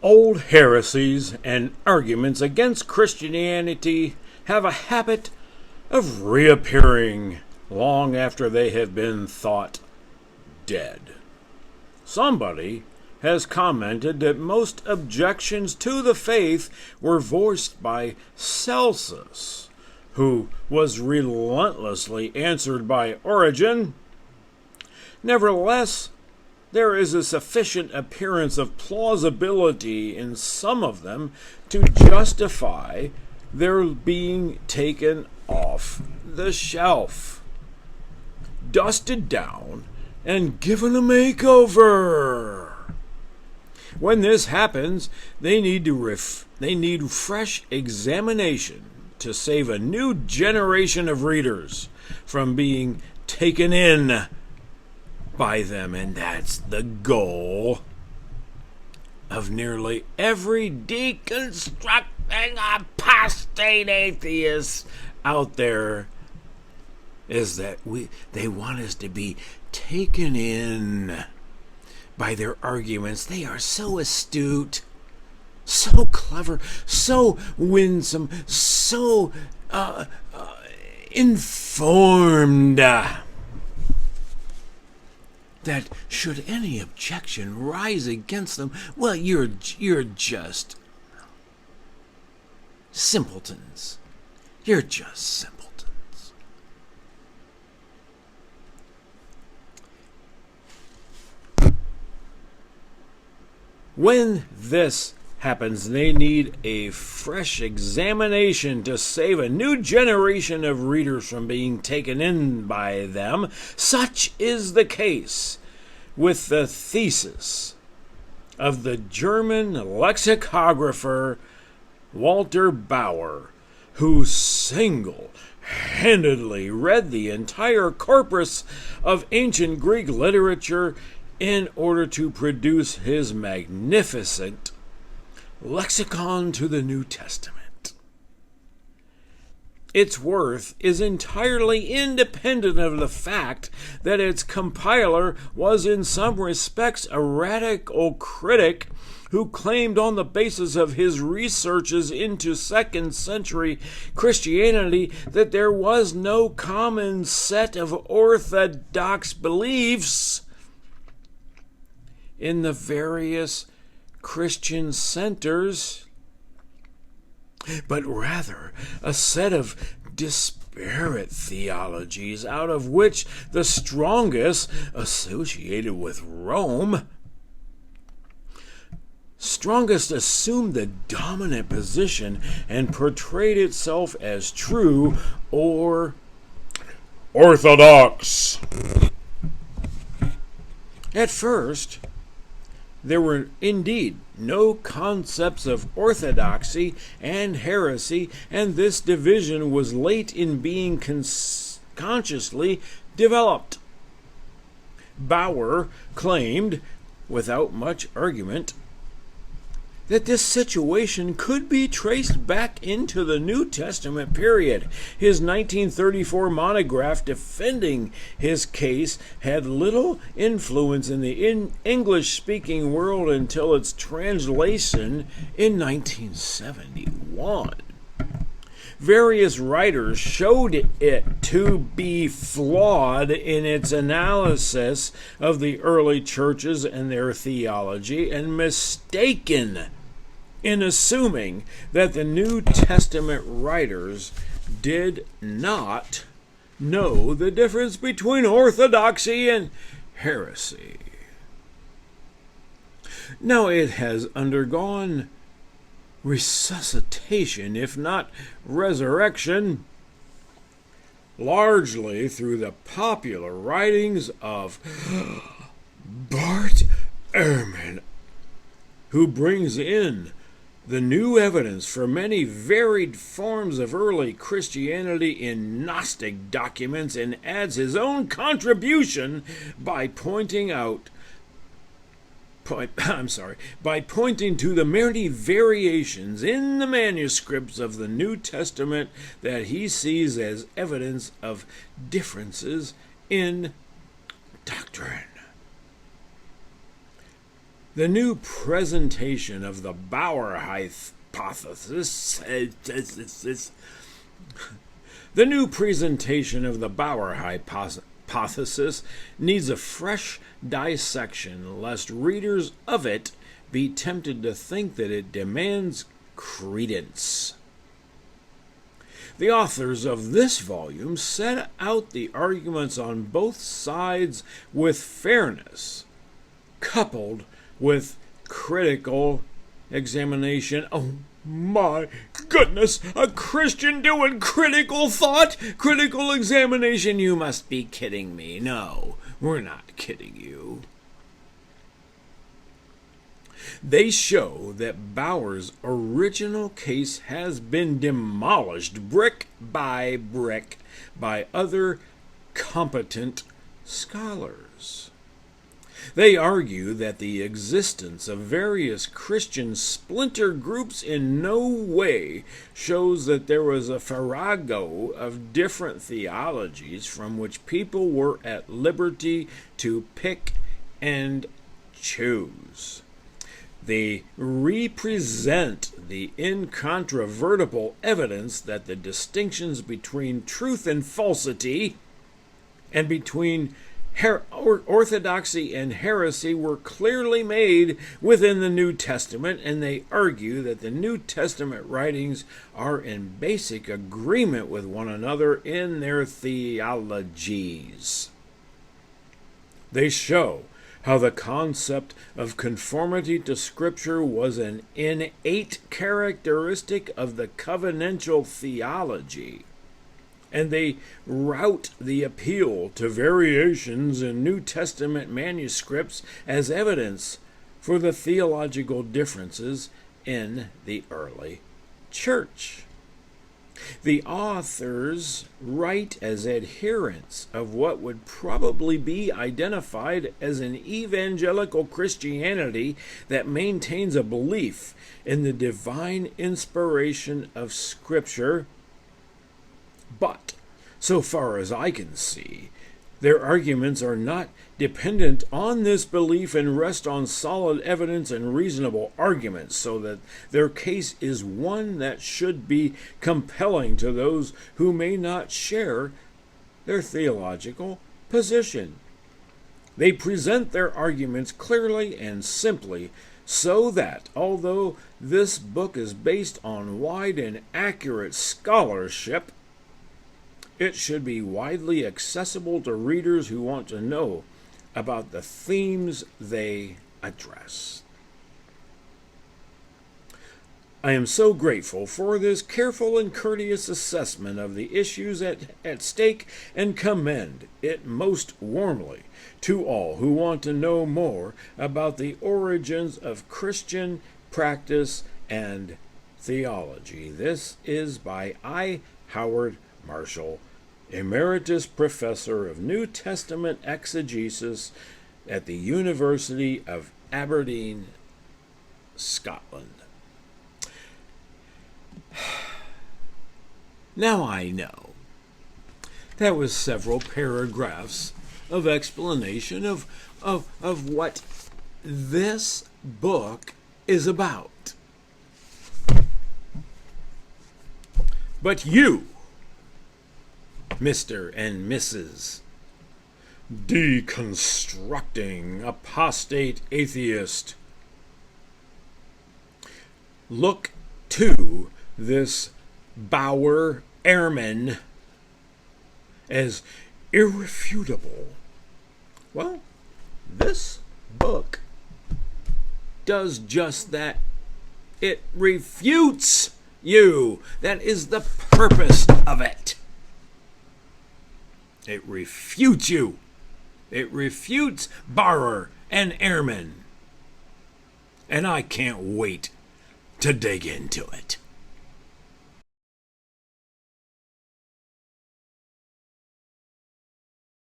Old heresies and arguments against Christianity have a habit of reappearing long after they have been thought dead. Somebody has commented that most objections to the faith were voiced by Celsus, who was relentlessly answered by Origen. Nevertheless, there is a sufficient appearance of plausibility in some of them to justify their being taken off the shelf, dusted down, and given a makeover. When this happens, they need fresh examination to save a new generation of readers from being taken in by them, and that's the goal of nearly every deconstructing apostate atheist out there, is that they want us to be taken in by their arguments. They are so astute, so clever, so winsome, so informed, that should any objection rise against them, well, you're just simpletons. You're just simpletons. When this happens, they need a fresh examination to save a new generation of readers from being taken in by them. Such is the case with the thesis of the German lexicographer Walter Bauer, who single-handedly read the entire corpus of ancient Greek literature in order to produce his magnificent Lexicon to the New Testament. Its worth is entirely independent of the fact that its compiler was in some respects a radical critic who claimed on the basis of his researches into second century Christianity that there was no common set of orthodox beliefs in the various Christian centers, but rather a set of disparate theologies, out of which the strongest, associated with Rome, assumed the dominant position and portrayed itself as true or orthodox. At first, there were indeed no concepts of orthodoxy and heresy, and this division was late in being consciously developed. Bauer claimed, without much argument, that this situation could be traced back into the New Testament period. His 1934 monograph defending his case had little influence in the English-speaking world until its translation in 1971. Various writers showed it to be flawed in its analysis of the early churches and their theology, and mistaken in assuming that the New Testament writers did not know the difference between orthodoxy and heresy. Now, it has undergone resuscitation, if not resurrection, largely through the popular writings of Bauer-Ehrman, who brings in the new evidence for many varied forms of early Christianity in Gnostic documents and adds his own contribution by pointing to the many variations in the manuscripts of the New Testament that he sees as evidence of differences in doctrine. The new presentation of the Bauer-Ehrman hypothesis The new presentation of the Bauer hypothesis needs a fresh dissection, lest readers of it be tempted to think that it demands credence. The authors of this volume set out the arguments on both sides with fairness, coupled with critical examination. Oh my goodness, a Christian doing critical thought, critical examination? You must be kidding me. No, we're not kidding you. They show that Bauer's original case has been demolished brick by brick by other competent scholars. They argue that the existence of various Christian splinter groups in no way shows that there was a farrago of different theologies from which people were at liberty to pick and choose. They represent the incontrovertible evidence that the distinctions between truth and falsity and between orthodoxy and heresy were clearly made within the New Testament, and they argue that the New Testament writings are in basic agreement with one another in their theologies. They show how the concept of conformity to Scripture was an innate characteristic of the covenantal theology, and they route the appeal to variations in New Testament manuscripts as evidence for the theological differences in the early church. The authors write as adherents of what would probably be identified as an evangelical Christianity that maintains a belief in the divine inspiration of Scripture. But, so far as I can see, their arguments are not dependent on this belief and rest on solid evidence and reasonable arguments, so that their case is one that should be compelling to those who may not share their theological position. They present their arguments clearly and simply, so that, although this book is based on wide and accurate scholarship, it should be widely accessible to readers who want to know about the themes they address. I am so grateful for this careful and courteous assessment of the issues at stake, and commend it most warmly to all who want to know more about the origins of Christian practice and theology. This is by I. Howard Marshall, Emeritus Professor of New Testament Exegesis at the University of Aberdeen, Scotland. Now I know. That was several paragraphs of explanation of what this book is about. But you, Mr. and Mrs. Deconstructing Apostate Atheist, look to this Bauer-Ehrman as irrefutable. Well, this book does just that. It refutes you. That is the purpose of it. It refutes you. It refutes Bauer and Ehrman. And I can't wait to dig into it.